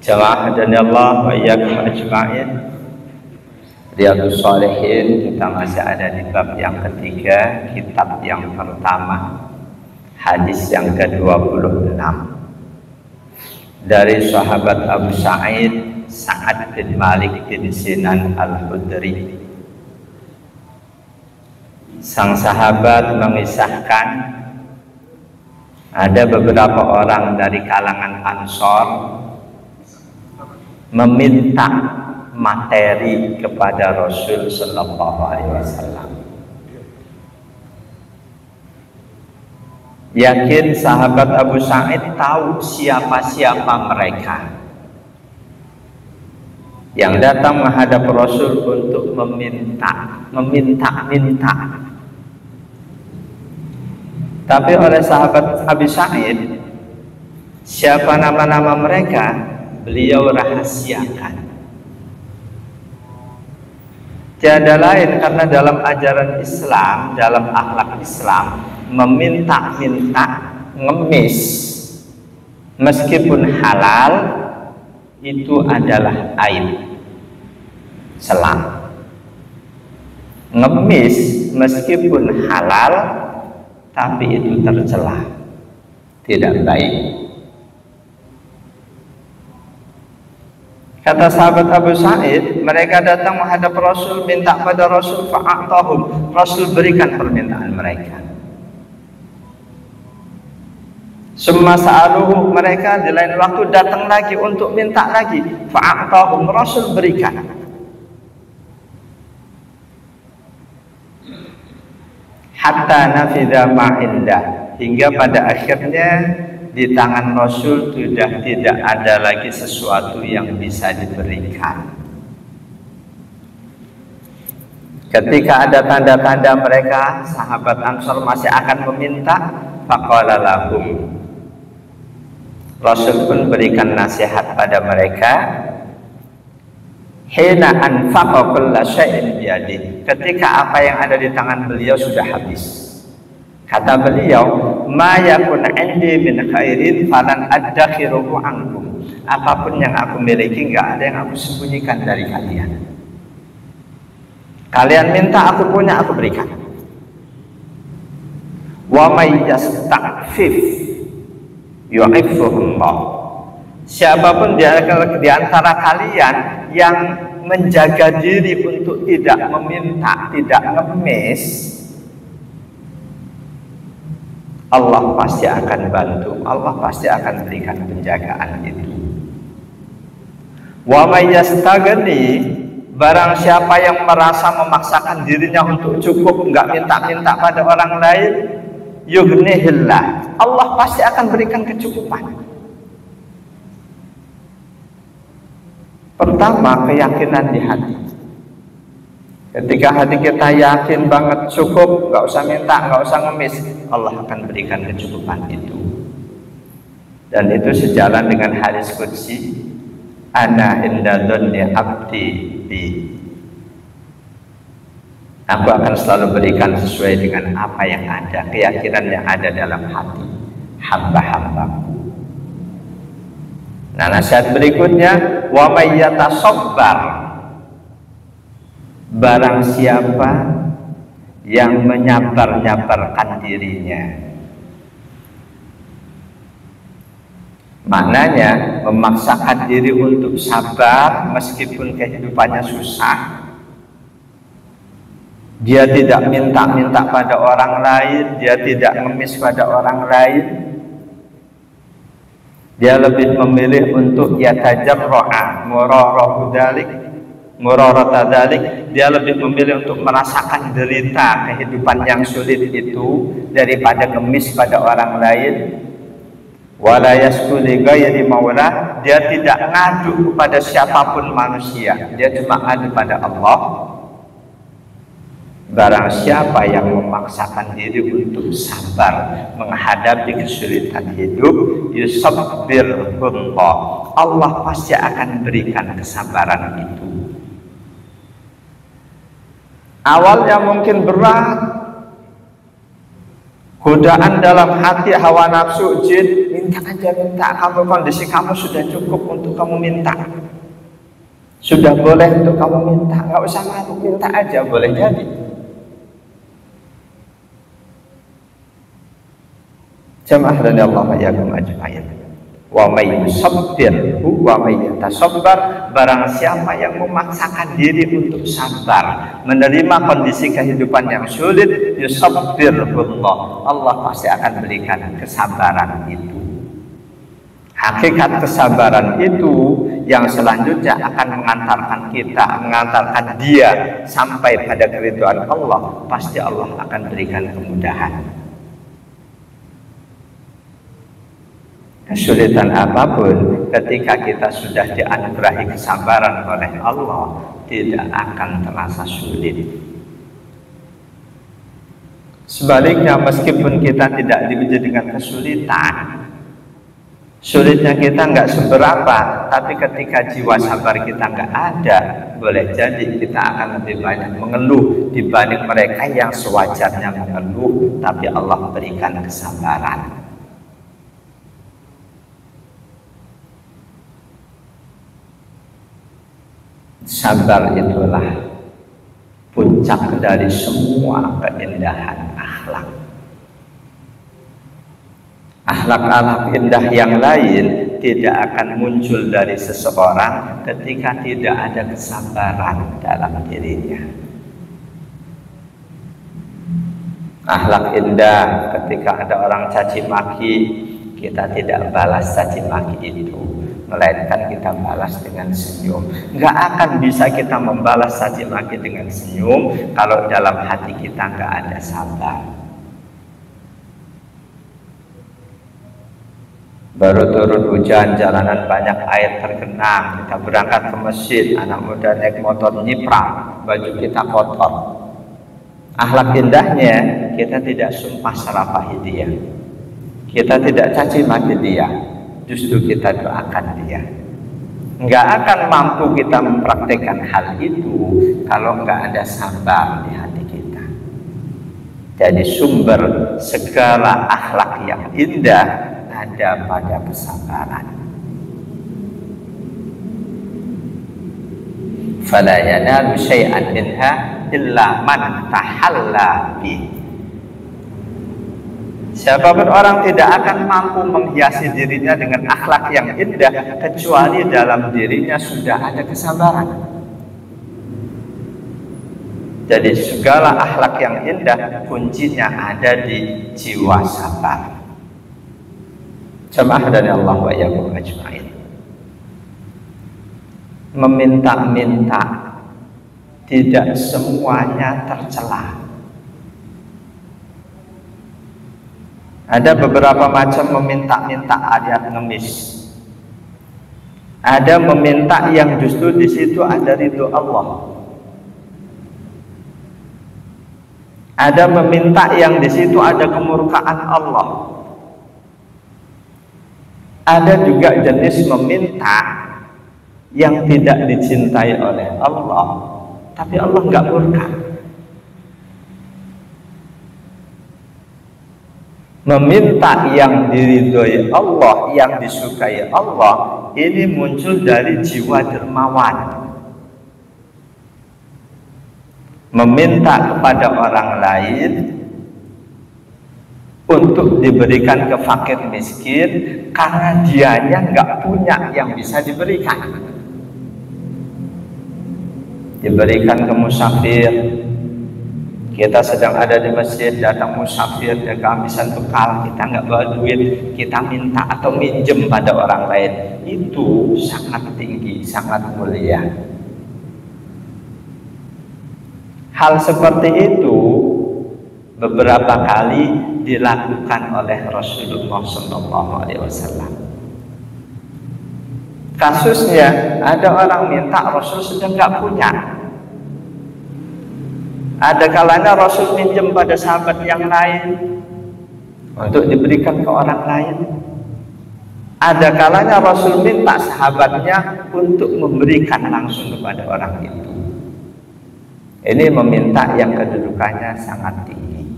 Jamaah dan Allah wa iyyakum ajma'in. Riyadhus Shalihin, kita masih ada di bab yang ketiga, kitab yang pertama, hadis yang ke-26 dari sahabat Abu Sa'id Sa'ad bin Malik bin Sinan Al-Khudri. Sang sahabat mengisahkan ada beberapa orang dari kalangan Ansor meminta materi kepada Rasul Sallallahu Alaihi Wasallam. Yakin sahabat Abu Sa'id tahu siapa-siapa mereka yang datang menghadap Rasul untuk meminta. Tapi oleh sahabat Abu Sa'id, siapa nama-nama mereka, beliau rahasiakan. Tiada lain karena dalam ajaran Islam, dalam akhlak Islam, meminta-minta, ngemis meskipun halal itu adalah aib, celah. Ngemis meskipun halal tapi itu tercela, tidak baik. Kata sahabat Abu Sa'id, mereka datang menghadap Rasul, minta pada Rasul, fa'atahum, Rasul berikan permintaan mereka. Summa sa'aluhu, mereka di lain waktu datang lagi untuk minta lagi, fa'atahum, Rasul berikan. Hatta nafidha ma'indah, hingga pada akhirnya di tangan Rasul sudah tidak ada lagi sesuatu yang bisa diberikan. Ketika ada tanda-tanda mereka, sahabat Ansor masih akan meminta, faqala lahum, Rasul pun berikan nasihat pada mereka, hina anfaqa kulla syai'in biyadihi, ketika apa yang ada di tangan beliau sudah habis. Kata beliau, ma yakun indi min khairin falan adakhiruhu ankum, apapun yang aku miliki enggak ada yang aku sembunyikan dari kalian. Kalian minta, aku punya, aku berikan. Wa may yasta'fif yu'iffuhullah, siapapun di antara kalian yang menjaga diri untuk tidak meminta, tidak ngemis, Allah pasti akan bantu, Allah pasti akan berikan penjagaan itu. Wa may yastaghni, barang siapa yang merasa memaksakan dirinya untuk cukup, enggak minta-minta pada orang lain, yughnihillah, Allah pasti akan berikan kecukupan. Pertama, keyakinan di hati. Ketika hati kita yakin banget cukup, nggak usah minta, nggak usah ngemis, Allah akan berikan kecukupan itu. Dan itu sejalan dengan hadis qudsi, ana inda dzanni abdi bi, aku akan selalu berikan sesuai dengan apa yang ada, keyakinan yang ada dalam hati hamba-hambaku. Nah, nasihat berikutnya, wa may yatasabbar, barang siapa yang menyabar-nyabarkan dirinya, maknanya memaksakan diri untuk sabar meskipun kehidupannya susah. Dia tidak minta-minta pada orang lain, dia tidak ngemis pada orang lain, dia lebih memilih untuk yatajarra'a murarata dzalik, dia lebih memilih untuk merasakan derita kehidupan yang sulit itu daripada ngemis pada orang lain. Wala yasku li ghairi maula, dia tidak ngadu kepada siapapun manusia, dia cuma ngadu pada Allah. Barang siapa yang memaksakan diri untuk sabar menghadapi kesulitan hidup, yusabbirullah, Allah pasti akan berikan kesabaran itu. Awalnya mungkin berat, godaan dalam hati, hawa nafsu, jin, minta aja, minta. Kamu kondisi kamu sudah cukup untuk kamu minta, sudah boleh untuk kamu minta, nggak usah malu, minta aja, boleh jadi. Jamaah dan Allah yakum ajma'in. Wa may yusabbir wa may yatasabbar, barang siapa yang memaksakan diri untuk sabar menerima kondisi kehidupan yang sulit, yusabbirullah, Allah pasti akan berikan kesabaran itu. Hakikat kesabaran itu yang selanjutnya akan mengantarkan dia sampai pada keridhaan Allah. Pasti Allah akan berikan kemudahan. Kesulitan apapun, ketika kita sudah dianugerahi kesabaran oleh Allah, tidak akan terasa sulit. Sebaliknya, meskipun kita tidak diuji dengan kesulitan, sulitnya kita nggak seberapa, tapi ketika jiwa sabar kita nggak ada, boleh jadi kita akan lebih banyak mengeluh dibanding mereka yang sewajarnya mengeluh, tapi Allah berikan kesabaran. Sabar itulah puncak dari semua keindahan akhlak. Akhlak-akhlak indah yang lain tidak akan muncul dari seseorang ketika tidak ada kesabaran dalam dirinya. Akhlak indah ketika ada orang caci maki, kita tidak balas caci maki itu, melainkan kita balas dengan senyum. Nggak akan bisa kita membalas caci maki dengan senyum kalau dalam hati kita nggak ada sabar. Baru turun hujan, jalanan banyak air tergenang, kita berangkat ke masjid, anak muda naik motor nyiprang, baju kita kotor. Akhlak indahnya, kita tidak sumpah serapah dia, kita tidak caci maki dia, justru kita doakan dia. Nggak akan mampu kita mempraktekkan hal itu kalau nggak ada sabar di hati kita. Jadi sumber segala akhlak yang indah ada pada kesabaran. Fala yanalu syai'an minha illa man tahalla bi. Siapapun orang tidak akan mampu menghiasi dirinya dengan akhlak yang indah kecuali dalam dirinya sudah ada kesabaran. Jadi segala akhlak yang indah kuncinya ada di jiwa sabar. Jamaah dari Allah wa iyyakum ajma'in. Meminta-minta tidak semuanya tercela. Ada beberapa macam meminta-minta ayat ngemis. Ada meminta yang justru di situ ada ridho Allah. Ada meminta yang di situ ada kemurkaan Allah. Ada juga jenis meminta yang tidak dicintai oleh Allah, tapi Allah nggak murka. Meminta yang diridhoi Allah, yang disukai Allah, ini muncul dari jiwa dermawan. Meminta kepada orang lain untuk diberikan ke fakir miskin karena dianya nggak punya yang bisa diberikan. Diberikan ke musafir. Kita sedang ada di masjid, datang musafir, dia kehabisan bekal, kita nggak bawa duit, kita minta atau minjem pada orang lain. Itu sangat tinggi, sangat mulia. Hal seperti itu beberapa kali dilakukan oleh Rasulullah SAW. Kasusnya ada orang minta, Rasul sedang nggak punya. Ada kalanya Rasul minjem pada sahabat yang lain untuk diberikan ke orang lain. Ada kalanya Rasul minta sahabatnya untuk memberikan langsung kepada orang itu. Ini meminta yang kedudukannya sangat tinggi.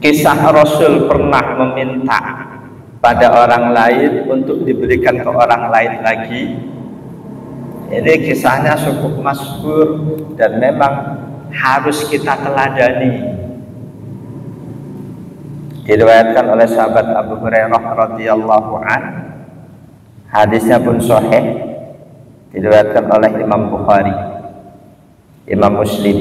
Kisah Rasul pernah meminta pada orang lain untuk diberikan ke orang lain lagi. Ini kisahnya cukup masyhur dan memang harus kita teladani. Diriwayatkan oleh sahabat Abu Hurairah radhiyallahu an. Hadisnya pun sahih. Diriwayatkan oleh Imam Bukhari, Imam Muslim.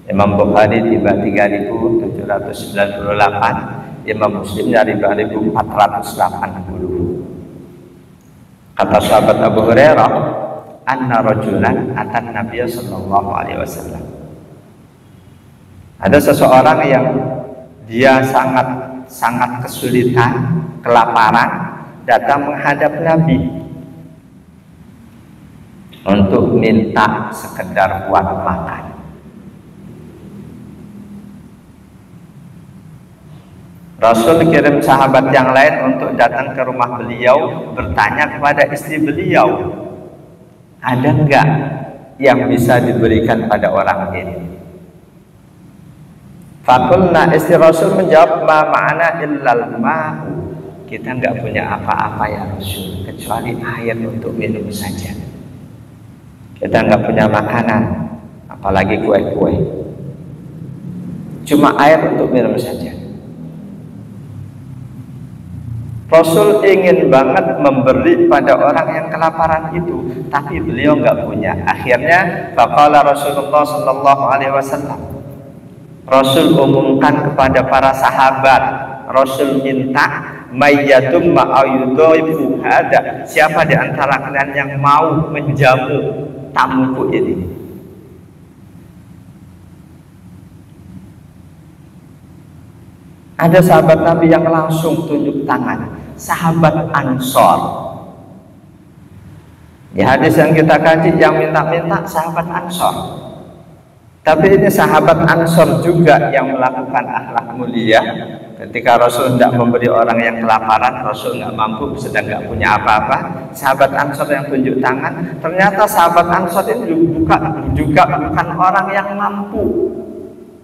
Imam Bukhari riba 3798, Imam Muslimnya riba 1480. Kata sahabat Abu Hurairah, anna rajulan atan Nabiya sallallahu alaihi wasallam. Ada seseorang yang dia sangat kesulitan, kelaparan, datang menghadap Nabi untuk minta sekedar buat makan. Rasul kirim sahabat yang lain untuk datang ke rumah beliau, bertanya kepada istri beliau, ada enggak yang bisa diberikan pada orang ini? Fakulna, istri Rasul menjawab, ma ma'ana illal ma'u. Kita enggak punya apa-apa ya Rasul, kecuali air untuk minum saja. Kita enggak punya makanan, apalagi kue-kue. Cuma air untuk minum saja. Rasul ingin banget memberi pada orang yang kelaparan itu, tapi beliau nggak punya. Akhirnya, faqala Rasulullah sallallahu alaihi wasallam. Rasul umumkan kepada para sahabat. Rasul minta, mayyatum ma'ayudaifu hada. Siapa di antara kalian yang mau menjamu tamuku ini? Ada sahabat Nabi yang langsung tunjuk tangan, sahabat Ansor. Di hadis yang kita kaji, yang minta-minta sahabat Ansor. Tapi ini sahabat Ansor juga yang melakukan akhlak mulia. Ketika Rasul tidak memberi orang yang kelaparan, Rasul nggak mampu, sedang nggak punya apa-apa, sahabat Ansor yang tunjuk tangan. Ternyata sahabat Ansor ini juga bukan orang yang mampu,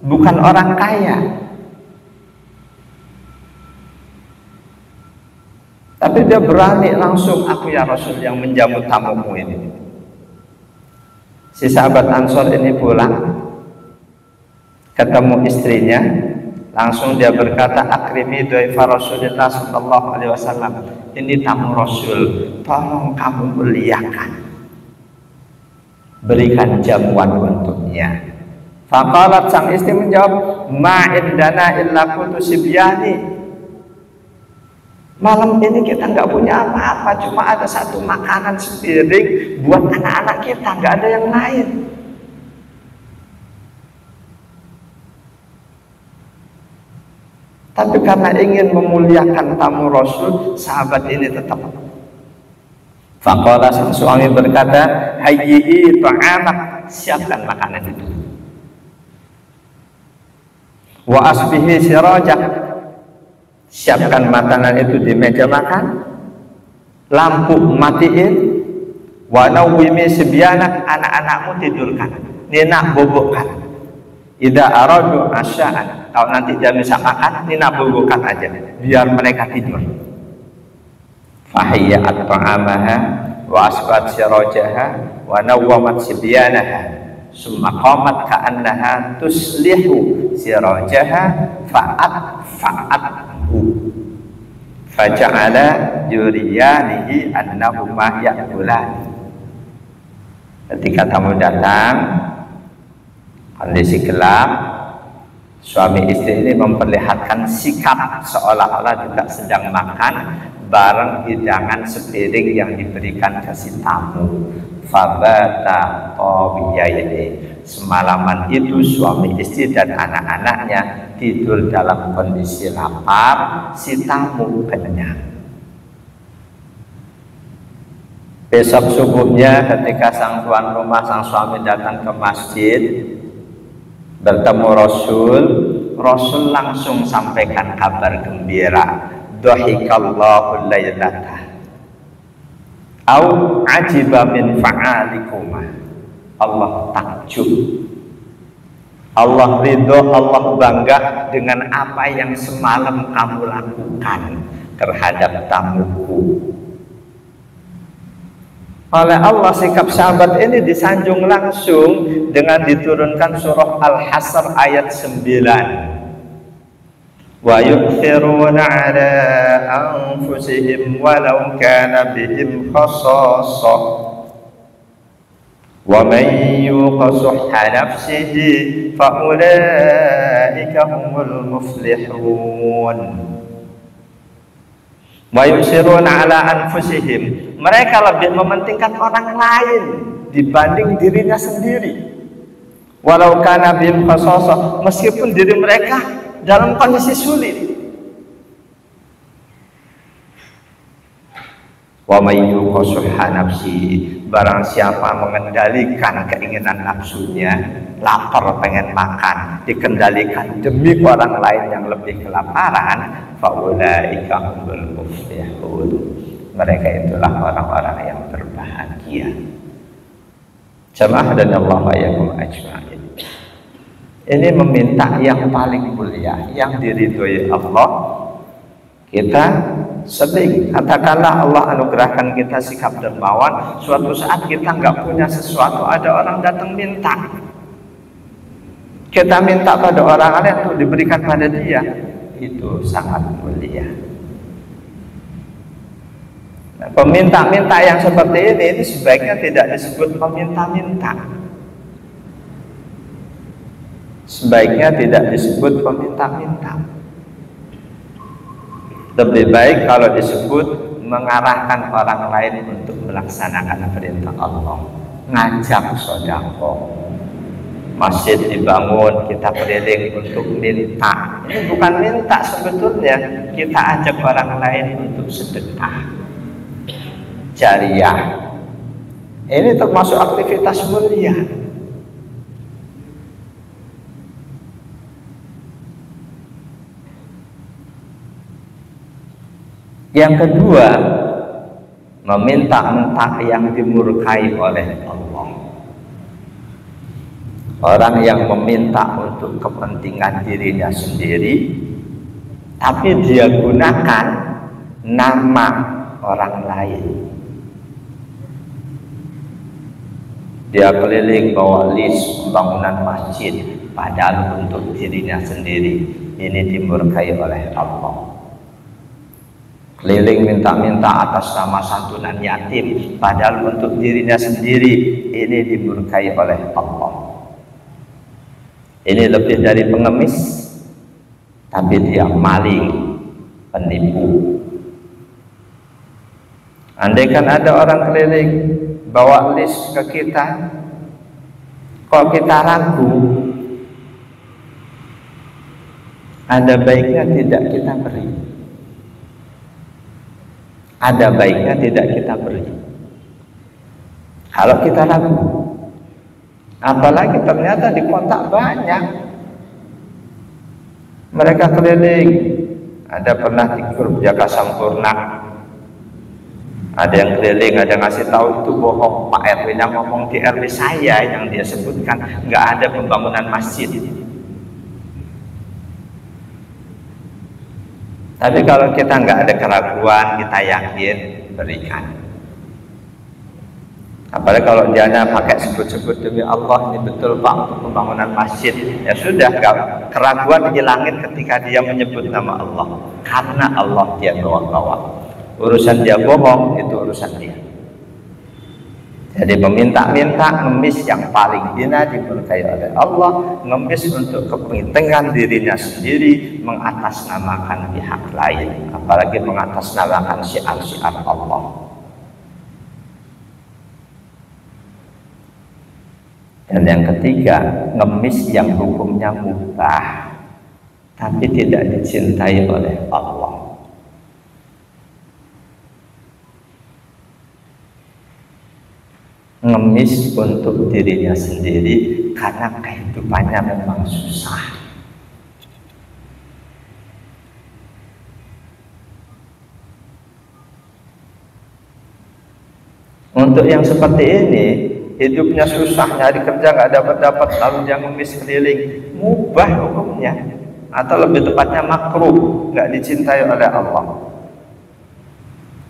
bukan orang kaya. Tapi dia berani langsung, aku ya Rasul yang menjamu tamumu ini. Si sahabat Ansor ini pulang, ketemu istrinya, langsung dia berkata, akrimi dhaifa Rasulillah sallallahu alaihi wasallam. Ini tamu Rasul, tolong kamu muliakan, berikan jamuan untuknya. Faqalat, sang istri menjawab, ma indana illa qutu sibyani. Malam ini kita nggak punya apa-apa, cuma ada satu makanan sepiring buat anak-anak kita, nggak ada yang lain. Tapi karena ingin memuliakan tamu Rasul, sahabat ini tetap. Faqala, sang suami berkata, hayyi'i ta'amak, siapkan makanan itu. Wa asbihi sirajak, siapkan makanan itu di meja makan, lampu matiin, wa nawwimi sibyanak, anak-anakmu tidurkan, nina bobokkan. Idza aradu asya'an, kalau nanti dia bisa makan, nina bobokkan aja, biar mereka tidur. Fahiyyat ta'amaha wa asbat sirajaha wa nawwamat sibyanaha. Summa qamat ka'annaha tuslihu sirajaha fa'athu faja'ala yuriyanihi annahuma ya'kulani. Ketika tamu datang, kondisi gelap, suami istri ini memperlihatkan sikap seolah-olah juga sedang makan bareng hidangan sepiring yang diberikan ke si tamu. Fabata tawiyaini, semalaman itu suami istri dan anak-anaknya tidur dalam kondisi lapar, si tamu kenyang. Besok subuhnya ketika sang tuan rumah, sang suami datang ke masjid bertemu Rasul, Rasul langsung sampaikan kabar gembira, dhahikallahu lailatah au ajiba min fa'alikuma. Allah takjub Allah ridho, Allah bangga dengan apa yang semalam kamu lakukan terhadap tamuku. Oleh Allah sikap sahabat ini disanjung langsung dengan diturunkan surah Al-Hasr ayat 9. Wa yu'thiruna ala anfusihim walau kana bihim khasasah wa man yuqa shuhha nafsihi fa ulaika humul muflihun. Wa yusiruna ala anfusihim, mereka lebih mementingkan orang lain dibanding dirinya sendiri. Walau kana bihim khasasah, meskipun diri mereka dalam kondisi sulit. Wa may yuqa shuhha nafsihi, barang siapa mengendalikan keinginan nafsunya, lapar pengen makan, dikendalikan demi orang lain yang lebih kelaparan, faulaika humul muflihun, mereka itulah orang-orang yang berbahagia. Jamaah dan Allah ayakum ajma'in. Ini meminta yang paling mulia, yang diridhoi Allah. Kita sering katakanlah Allah anugerahkan kita sikap dermawan, suatu saat kita nggak punya sesuatu, ada orang datang minta, kita minta pada orang lain untuk diberikan pada dia, itu sangat mulia. Nah, peminta-minta yang seperti ini sebaiknya tidak disebut peminta-minta, sebaiknya tidak disebut peminta-minta. Lebih baik kalau disebut mengarahkan orang lain untuk melaksanakan perintah Allah, ngajak sedekah. Masjid dibangun, kita keliling untuk minta. Ini bukan minta sebetulnya, kita ajak orang lain untuk sedekah jariah. Ini termasuk aktivitas mulia. Yang kedua, meminta-minta yang dimurkai oleh Allah. Orang yang meminta untuk kepentingan dirinya sendiri, tapi dia gunakan nama orang lain. Dia keliling bawa list pembangunan masjid, padahal untuk dirinya sendiri. Ini dimurkai oleh Allah. Keliling minta-minta atas nama santunan yatim, padahal untuk dirinya sendiri. Ini dimurkai oleh Allah. Ini lebih dari pengemis, tapi dia maling, penipu. Andaikan ada orang keliling bawa list ke kita, kok kita ragu, ada baiknya tidak kita beri. Ada baiknya tidak kita beri. Kalau kita ragu, apalagi ternyata di kota banyak mereka keliling. Ada pernah di grup Jaga Sampurna, ada yang keliling, ada ngasih tahu itu bohong, Pak RW yang ngomong di RW saya yang dia sebutkan nggak ada pembangunan masjid. Tapi kalau kita nggak ada keraguan, kita yakin, berikan. Apalagi kalau dia pakai sebut-sebut demi Allah, ini betul Pak untuk pembangunan masjid, ya sudah, keraguan hilangin ketika dia menyebut nama Allah. Karena Allah dia bawa-bawa. Urusan dia bohong, itu urusan dia. Jadi meminta-minta, ngemis yang paling hina dimurkai oleh Allah, ngemis untuk kepentingan dirinya sendiri, mengatasnamakan pihak lain, apalagi mengatasnamakan syiar-syiar Allah. Dan yang ketiga, ngemis yang hukumnya mubah, tapi tidak dicintai oleh Allah. Ngemis untuk dirinya sendiri karena kehidupannya memang susah. Untuk yang seperti ini, hidupnya susah, nyari kerja nggak dapat, lalu dia ngemis keliling, mubah hukumnya, atau lebih tepatnya makruh, nggak dicintai oleh Allah.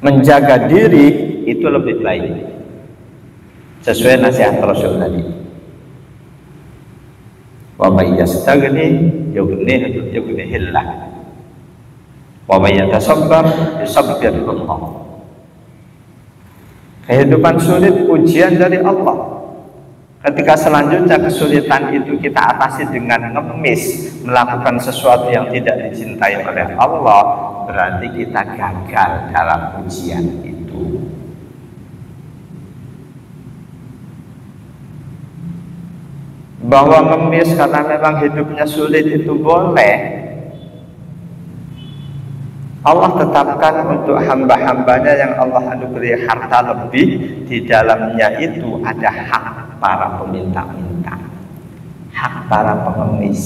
Menjaga diri itu lebih baik, sesuai nasihat Rasul tadi. Wa may yastaghni yughnihillah, wa may yatasabbar yusabbirullah. Kehidupan sulit ujian dari Allah. Ketika selanjutnya kesulitan itu kita atasi dengan ngemis, melakukan sesuatu yang tidak dicintai oleh Allah, berarti kita gagal dalam ujian itu. Bahwa ngemis karena memang hidupnya sulit itu boleh. Allah tetapkan untuk hamba-hambanya yang Allah anugerahi harta lebih, di dalamnya itu ada hak para peminta-minta, hak para pengemis.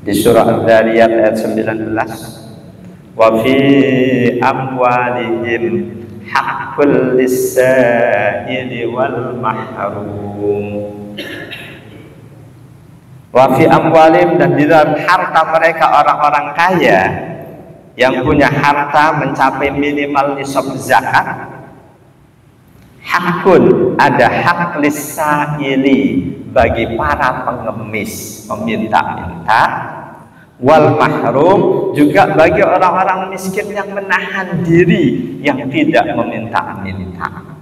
Di surah Al-Dhariyat ayat 19, wa fi amwalihim haqqul lis-sa'ili wal mahrum. Wa fi amwalim, dan di dalam harta mereka orang-orang kaya yang punya harta mencapai minimal nisab zakat, hakun, ada hak lisaili, bagi para pengemis, peminta-minta, wal mahrum, juga bagi orang-orang miskin yang menahan diri, yang tidak meminta-minta.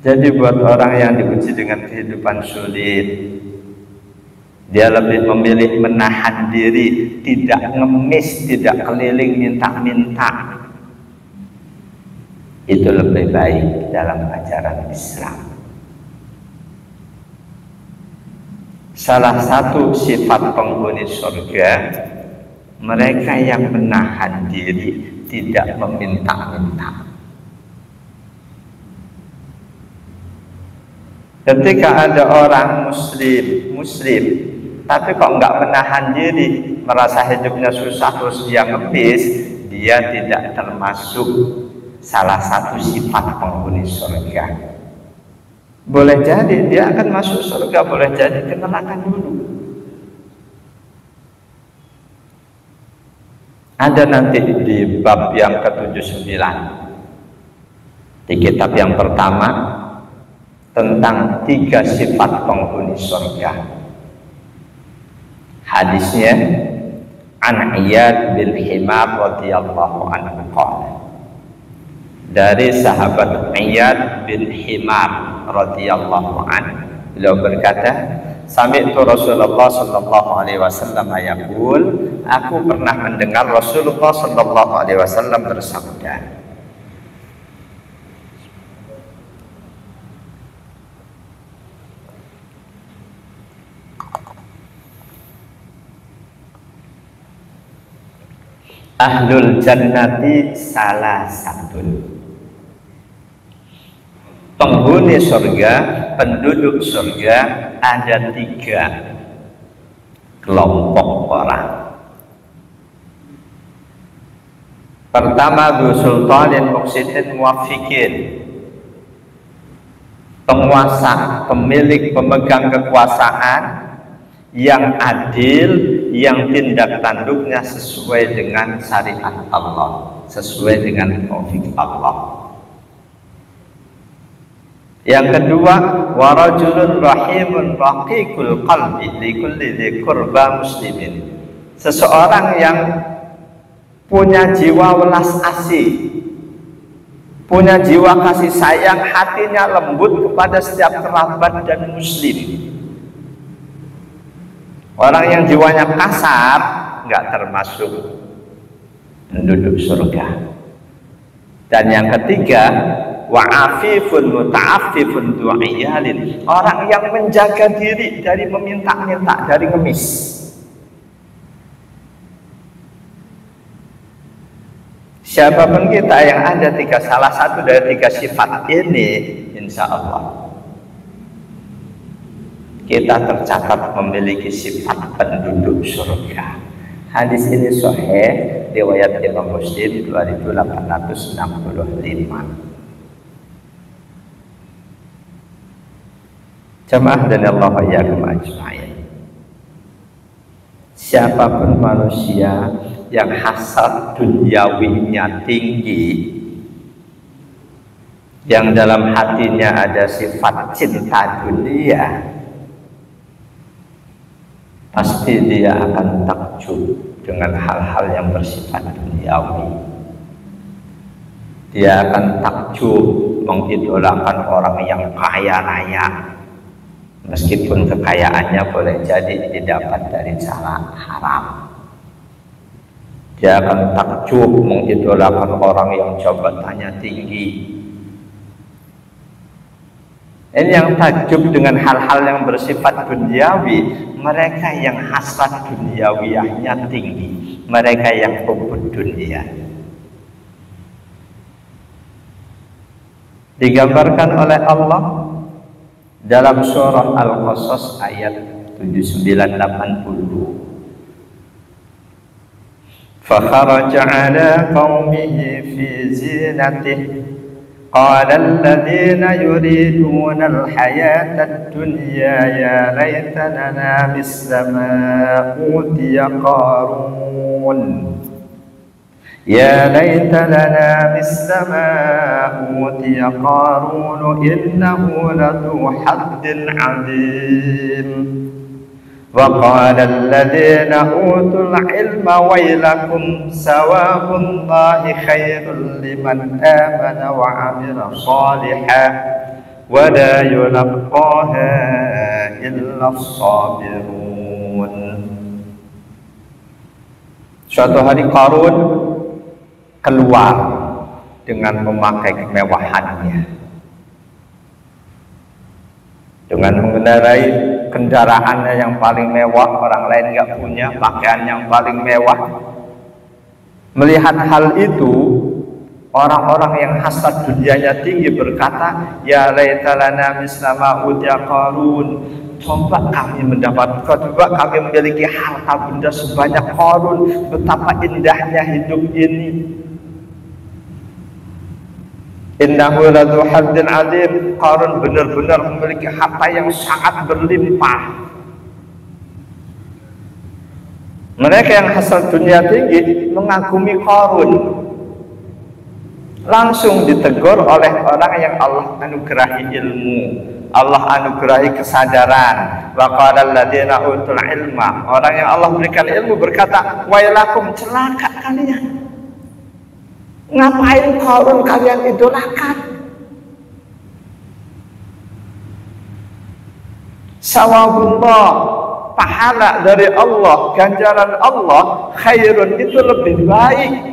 Jadi buat orang yang diuji dengan kehidupan sulit, dia lebih memilih menahan diri, tidak ngemis, tidak keliling minta-minta. Itu lebih baik dalam ajaran Islam. Salah satu sifat penghuni surga, mereka yang menahan diri, tidak meminta-minta. Ketika ada orang muslim tapi kok nggak menahan diri, merasa hidupnya susah terus dia ngemis, dia tidak termasuk salah satu sifat penghuni surga. Boleh jadi dia akan masuk surga, boleh jadi ke neraka dulu. Ada nanti di bab yang ke-79 di kitab yang pertama tentang 3 sifat penghuni surga. Hadisnya an Iyad bin Himar radhiyallahu anhu qala, dari sahabat Iyad bin Himar radhiyallahu anhu, beliau berkata, sami'tu Rasulullah sallallahu alaihi wasallam yaqul, aku pernah mendengar Rasulullah sallallahu alaihi wasallam bersabda, ahlul jannati salah satun, penghuni surga, penduduk surga ada 3 kelompok orang. Pertama, du sultanin muqsitin muwaffiqin, penguasa, pemilik, pemegang kekuasaan yang adil, yang tindak tanduknya sesuai dengan syariat Allah, sesuai dengan taufik Allah. Yang kedua, warajulun rahimun raqiqul qalbi likulli dzi qurba muslimin, seseorang yang punya jiwa welas asih, punya jiwa kasih sayang, hatinya lembut kepada setiap kerabat dan muslim. Orang yang jiwanya kasar nggak termasuk penduduk surga. Dan yang ketiga, wa'afifun muta'affifun du'iyalin, orang yang menjaga diri dari meminta-minta, dari ngemis. Siapapun kita yang ada salah satu dari 3 sifat ini, insya Allah kita tercatat memiliki sifat penduduk surga. Hadis ini sahih, riwayat Imam Muslim 2865. Jamaah dan Allah iyyakum ajma'in. Siapapun manusia yang hasad duniawinya tinggi, yang dalam hatinya ada sifat cinta dunia, pasti dia akan takjub dengan hal-hal yang bersifat duniawi. Dia akan takjub mengidolakan orang yang kaya raya, meskipun kekayaannya boleh jadi didapat dari cara haram. Dia akan takjub mengidolakan orang yang jabatannya tinggi. Ini yang takjub dengan hal-hal yang bersifat duniawi, mereka yang hasad duniawiyahnya tinggi, mereka yang hubud dunia. Digambarkan oleh Allah dalam surah Al-Qasas ayat 7980. فَخَرَجَ عَلَى قَوْمِهِ فِي زِينَتِهِ قال الذين يريدون الحياة الدنيا يا ليت لنا مثل ما أوتي قارون يا ليت لنا مثل ما أوتي قارون إنه لذو حظ عظيم وقال الذين أوتوا العلم ويلكم ثواب الله خير لمن آمن وعمل صالحا ولا يلقاها إلا الصابرون. Suatu hari Qarun keluar dengan memakai kemewahannya, dengan mengendarai kendaraannya yang paling mewah, orang lain nggak punya, pakaian yang paling mewah. Melihat hal itu, orang-orang yang hasad dunianya tinggi berkata, ya laitalana mislama utiya Qarun, coba kami memiliki harta benda sebanyak Qarun, betapa indahnya hidup ini. Innahu ladzu haddin adzim, Qarun benar-benar memiliki harta yang sangat berlimpah. Mereka yang hasad dunia tinggi mengagumi Qarun, langsung ditegur oleh orang yang Allah anugerahi ilmu, Allah anugerahi kesadaran. Wa qala alladziina utul ilma, orang yang Allah berikan ilmu berkata, wailakum, celaka kalian. Ngapain Qarun kalian idolakan? Sawabullah, pahala dari Allah, ganjaran Allah, khairun, itu lebih baik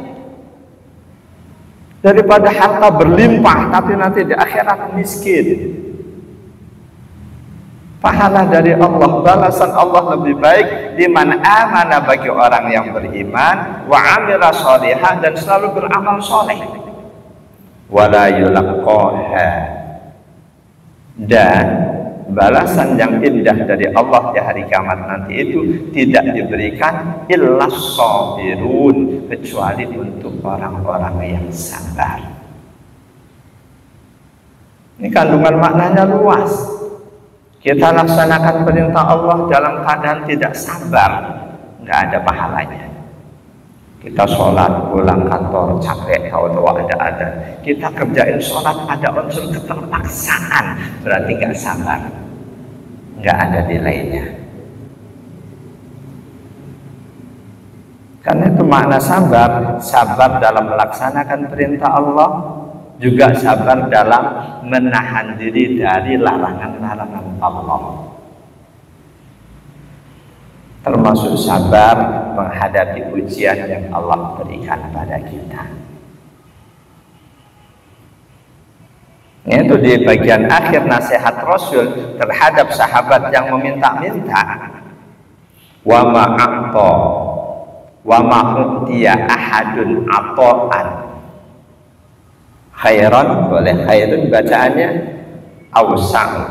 daripada harta berlimpah tapi nanti di akhirat miskin. Pahala dari Allah, balasan Allah lebih baik liman amana, bagi orang yang beriman, wa amila sholihah, dan selalu beramal soleh. Wala yulaqqaha, dan balasan yang indah dari Allah di hari kiamat nanti itu tidak diberikan illas sabirun, kecuali untuk orang-orang yang sabar. Ini kandungan maknanya luas. Kita laksanakan perintah Allah dalam keadaan tidak sabar, nggak ada pahalanya. Kita sholat pulang kantor capek, tahu-tahu ada. Kita kerjain sholat ada unsur keterpaksaan, berarti nggak sabar, nggak ada nilainya. Karena itu makna sabar, sabar dalam melaksanakan perintah Allah, juga sabar dalam menahan diri dari larangan-larangan Allah, termasuk sabar menghadapi ujian yang Allah berikan pada kita. Itu di bagian akhir nasihat Rasul terhadap sahabat yang meminta-minta, wa ma'aqta wa ma'utiya ahadun ato'an khairan, boleh khairun bacaannya, awsa'u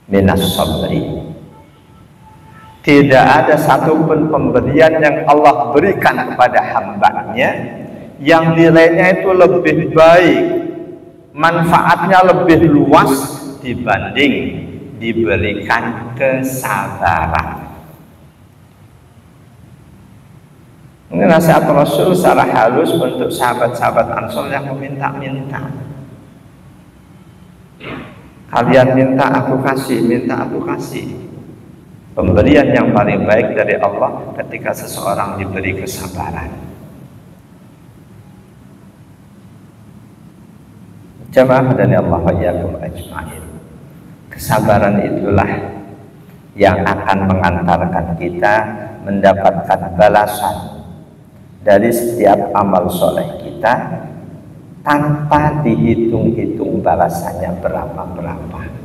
minas sabri. Tidak ada satupun pemberian yang Allah berikan kepada hambanya yang nilainya itu lebih baik, manfaatnya lebih luas dibanding diberikan kesabaran. Ini nasihat Rasul secara halus untuk sahabat-sahabat Ansor yang meminta-minta. Kalian minta aku kasih, minta aku kasih. Pemberian yang paling baik dari Allah ketika seseorang diberi kesabaran. Jamaah dan Allah wa iyyakum ajma'in. Kesabaran itulah yang akan mengantarkan kita mendapatkan balasan dari setiap amal soleh kita tanpa dihitung-hitung balasannya berapa-berapa.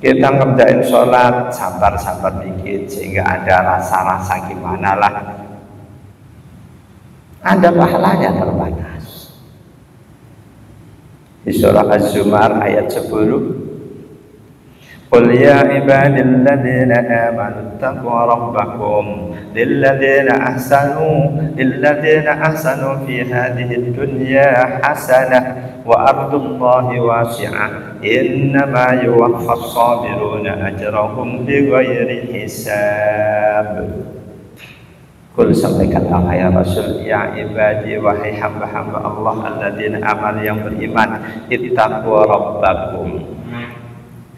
Kita ngerjain sholat sabar-sabar dikit sehingga ada rasa-rasa gimana lah, ada pahalanya terbatas. Di surah Az-Zumar ayat 10, Qul ya ibadilladzina amanu taqu rabbakum lilladzina ahsanu fi hadhihi dunya hasanah wa ardullahi wasi'ah innama yuwaffas sabiruna ajrahum bighairi hisab. Qul sampaikanlah ya Rasul, ya ibadi wahai hamba-hamba Allah alladzina amanu yang beriman, ittaqu rabbakum.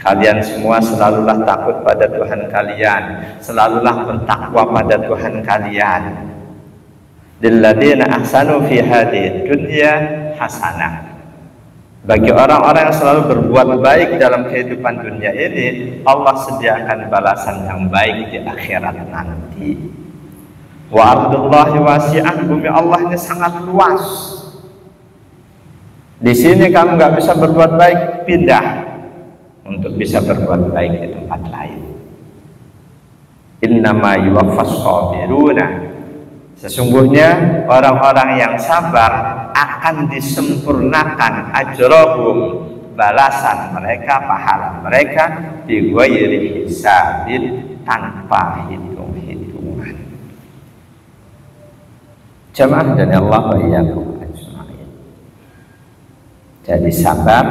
Kalian semua selalulah takut pada Tuhan kalian, selalulah bertakwa pada Tuhan kalian. Lilladzina ahsanu fi hadhihi dunya hasanah. Bagi orang-orang yang selalu berbuat baik dalam kehidupan dunia ini, Allah sediakan balasan yang baik di akhirat nanti. Wa ardullahi wasi'ah, bumi Allah ini sangat luas. Di sini kamu nggak bisa berbuat baik, pindah untuk bisa berbuat baik di tempat lain. Innama yuwaffas sabiruna, sesungguhnya orang-orang yang sabar akan disempurnakan ajrohum, balasan mereka, pahala mereka, bi ghairi hisabin, tanpa hitung-hitungan. Jamaah dan Allah wa iyyakum ajma'in. Jadi sabar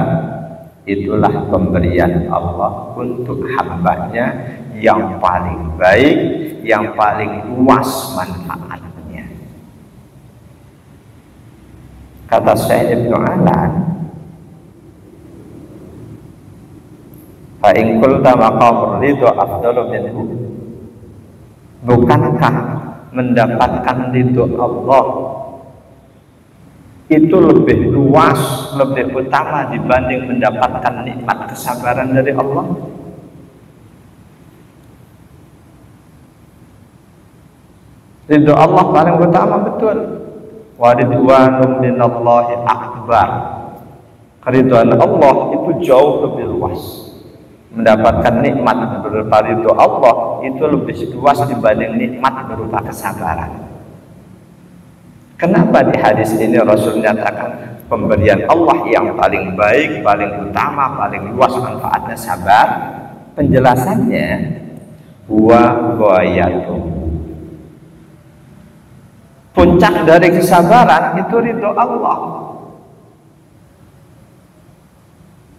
itulah pemberian Allah untuk hambanya yang paling baik, yang paling luas manfaatnya. Kata Syekh Ibnu Alan, fa in qulta maqamur ridho afdalu minhu, bukankah mendapatkan ridho Allah itu lebih luas, lebih utama dibanding mendapatkan nikmat kesabaran dari Allah? Ridho Allah paling utama, betul. Wa ridwanum minallahi akbar. Keridhaan Allah itu jauh lebih luas. Mendapatkan nikmat berupa ridho Allah itu lebih luas dibanding nikmat berupa kesabaran. Kenapa di hadis ini Rasul menyatakan pemberian Allah yang paling baik, paling utama, paling luas manfaatnya sabar? Penjelasannya, huwa ghayatuh, puncak dari kesabaran itu ridho Allah.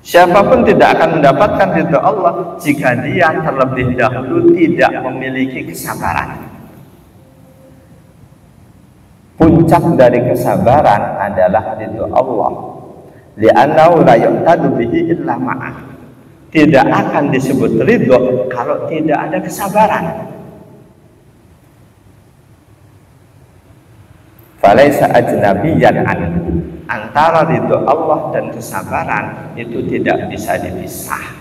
Siapapun tidak akan mendapatkan ridho Allah jika dia terlebih dahulu tidak memiliki kesabaran. Puncak dari kesabaran adalah ridho Allah. Li'annahu la yu'tadu bihi illa ma'ah. Tidak akan disebut ridho kalau tidak ada kesabaran. Falaisa ajnabiyan anhu. Antara ridho Allah dan kesabaran itu tidak bisa dipisah.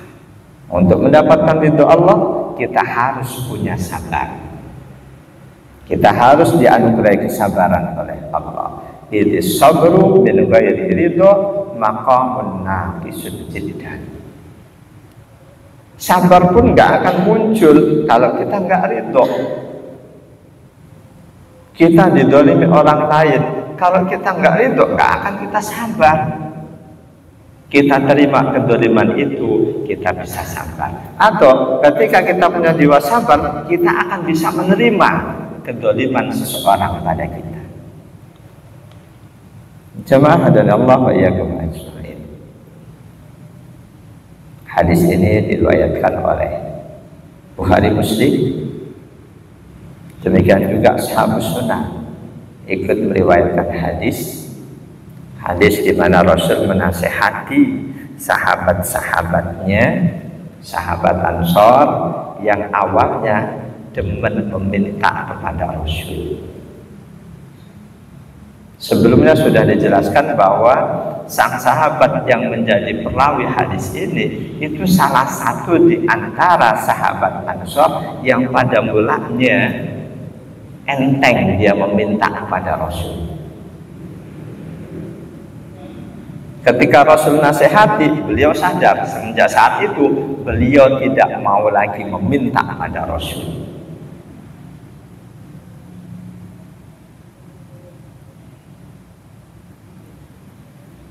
Untuk mendapatkan ridho Allah, kita harus punya sabar. Kita harus dianugerahi kesabaran oleh Allah. Idh sabru min ghairi ridho maqamun naqisud jiddan. Sabar pun nggak akan muncul kalau kita nggak ridho. Kita didolimi orang lain, kalau kita nggak ridho nggak akan kita sabar. kita terima kedoliman itu, kita bisa sabar. Atau ketika kita punya jiwa sabar, kita akan bisa menerima kedoliman seseorang pada kita. Jemaah dan Allah wa iyyakum ajma'in. Hadis ini diriwayatkan oleh Bukhari Muslim. Demikian juga Ashabus Sunnah ikut meriwayatkan hadis di mana Rasul menasehati sahabat-sahabatnya, sahabat Ansor yang awalnya demen meminta kepada Rasul. Sebelumnya sudah dijelaskan bahwa sang sahabat yang menjadi perawi hadis ini itu salah satu di antara sahabat Ansor yang pada mulanya enteng dia meminta kepada Rasul. Ketika Rasul nasihati, beliau sadar semenjak saat itu beliau tidak mau lagi meminta kepada Rasul.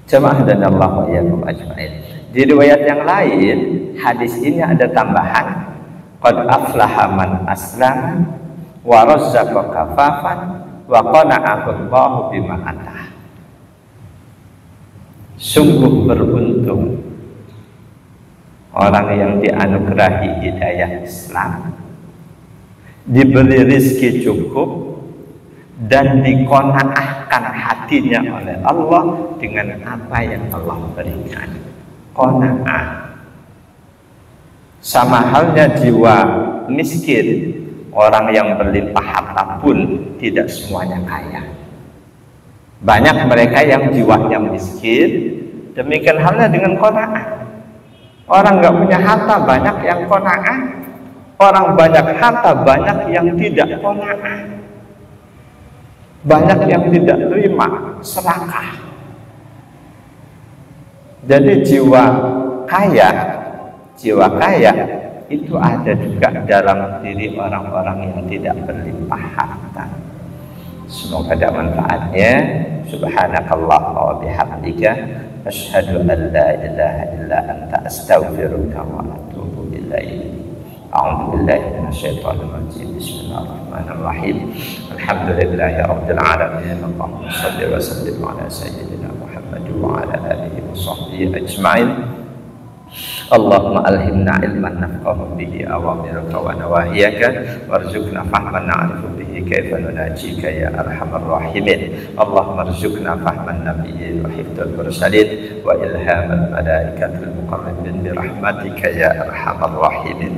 Jemaah dan Allah wa iyyakum ajma'in. Di riwayat yang lain, hadis ini ada tambahan, qad aflaha man aslama wa razzaqa kafafan wa qana'ahu Allahu bima atah. Sungguh beruntung orang yang dianugerahi hidayah Islam, diberi rizki cukup, dan diqanaahkan hatinya oleh Allah dengan apa yang Allah berikan. Qanaah. Sama halnya jiwa miskin, orang yang berlimpah harta pun tidak semuanya kaya. Banyak mereka yang jiwanya miskin, demikian halnya dengan qanaah. Orang nggak punya harta banyak yang qanaah, orang banyak harta banyak yang tidak qanaah, banyak yang tidak terima, serakah. Jadi jiwa kaya itu ada juga dalam diri orang-orang yang tidak berlimpah harta. Semoga ada manfaatnya. Subhanakallah wa bihamdika asyhadu an la ilaha illa anta astaghfiruka wa atubu ilaik. A'udzu billahi minasyaitonir rajim. Bismillahirrahmanirrahim. Alhamdulillahi rabbil alamin. Allahumma shalli wa sallim ala sayyidina Muhammad wa ala alihi wa sahbihi ajma'in. Allahumma alhimna ilman nafqahu bihi awamiraka wa nawahiyaka warzuqna fahman na'rifu bihi kaifa nunajika ya arhamar rahimin. Allahumma arzuqna fahman nabiyyin wa hifdzal mursalin wa ilhamal malaikatil muqarrabin bi rahmatika ya arhamar rahimin.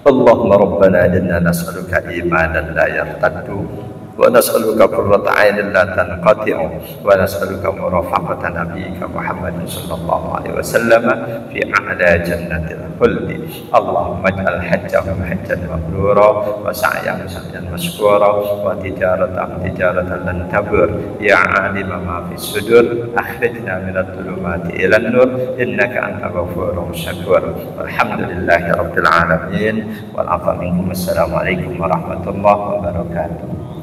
Allahumma rabbana inna nas'aluka imanan la yartaddu wa nas'aluka qurrata 'ainin la tanqati'u wa nas'aluka murafaqata nabiyyika Muhammadin sallallahu alaihi wasallam fi a'la jannatil khuldi. Allahumma ij'al hajjahum hajjan mabrura wa sa'yahum sa'yan mashkura wa tijaratan lan tabur ya 'alima ma fis sudur akhrijna minadh dhulumati ilan nur innaka antal ghafurur syakur. Walhamdulillahi rabbil alamin wal 'afwa minkum. Assalamualaikum warahmatullahi wabarakatuh.